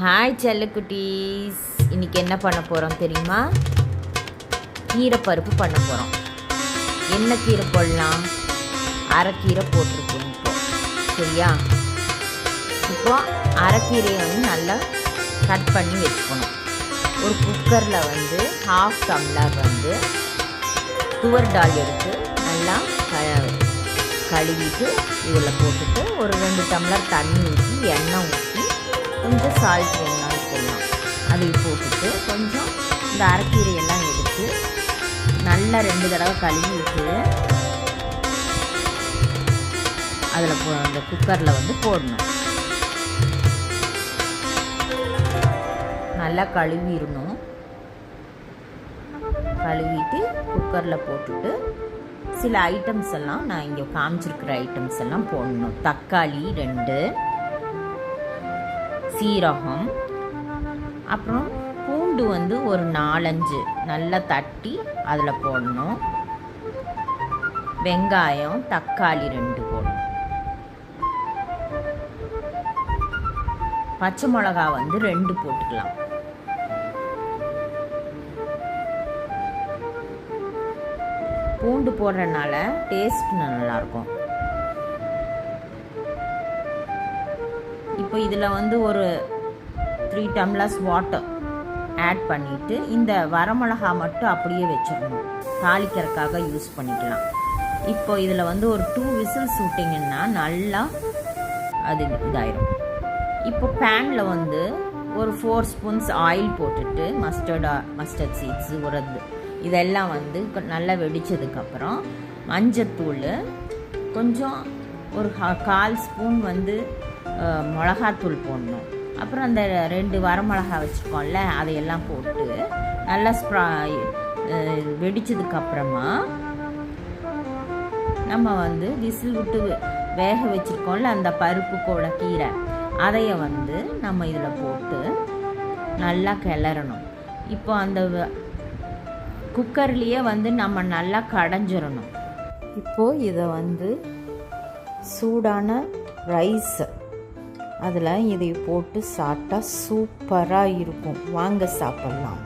Hi செல்லக்குட்டீஸ், இன்றைக்கி என்ன பண்ண போகிறோம் தெரியுமா? கீரை பருப்பு பண்ண போகிறோம். என்ன கீரை போடலாம்? அரைக்கீரை போட்டிருக்கோம் இப்போ. சரியா? இப்போ அரைக்கீரையை நல்லா கட் பண்ணி வச்சுக்கணும். ஒரு குக்கரில் 1/2 டம்ளர் துவர் டால் எடுத்து நல்லா கழுவிட்டு இதில் போட்டுட்டு ஒரு 2 டம்ளர் தண்ணி ஊற்றி எண்ணெய் ஊற்றி கொஞ்சம் சால்ட் வேணாலும் போடலாம். அதை போட்டுட்டு கொஞ்சம் இந்த அரைக்கீரையெல்லாம் எடுத்து நல்லா 2 தடவை கழுவி விட்டு அதில் அந்த குக்கரில் போடணும். நல்லா கழுவிடணும். கழுவிட்டு குக்கரில் போட்டுட்டு சில ஐட்டம்ஸ் எல்லாம் நான் இங்கே காமிச்சிருக்கிற ஐட்டம்ஸ் எல்லாம் போடணும். தக்காளி 2, சீரகம், அப்புறம் பூண்டு ஒரு 4-5 நல்லா தட்டி அதில் போடணும். வெங்காயம், தக்காளி 2 போடணும். பச்சை மிளகா 2 போட்டுக்கலாம். பூண்டு போடுறதுனால டேஸ்ட் நல்லாயிருக்கும். இப்போ இதில் ஒரு 3 டம்ளர்ஸ் வாட்டர் ஆட் பண்ணிவிட்டு இந்த வரமிளகா மட்டும் அப்படியே வச்சிடணும். தாளிக்கிறதுக்காக யூஸ் பண்ணிக்கலாம். இப்போ இதில் ஒரு 2 விசில்ஸ் விட்டிங்கன்னா நல்லா அது இதாயிடும். இப்போ பேனில் ஒரு 4 ஸ்பூன்ஸ் ஆயில் போட்டுட்டு மஸ்டர்ட் சீட்ஸு இதெல்லாம் நல்லா வெடித்ததுக்கப்புறம் மஞ்சத்தூள் கொஞ்சம் ஒரு 1/4 ஸ்பூன் மிளகாத்தூள் போடணும். அப்புறம் அந்த 2 வரமிளகா வச்சுருக்கோம்ல அதையெல்லாம் போட்டு நல்லா வெடித்ததுக்கப்புறமா நம்ம விசில் விட்டு வேக வச்சுருக்கோம்ல அந்த பருப்பு கூட கீரை அதைய நம்ம இதில் போட்டு நல்லா கிளறணும். இப்போ அந்த குக்கர்லேயே நம்ம நல்லா கடைஞ்சிடணும். இப்போது இதை சூடான ரைஸ் அதில் இதை போட்டு சாப்பிட்டா சூப்பராக இருக்கும். வாங்க சாப்பிட்லாம்.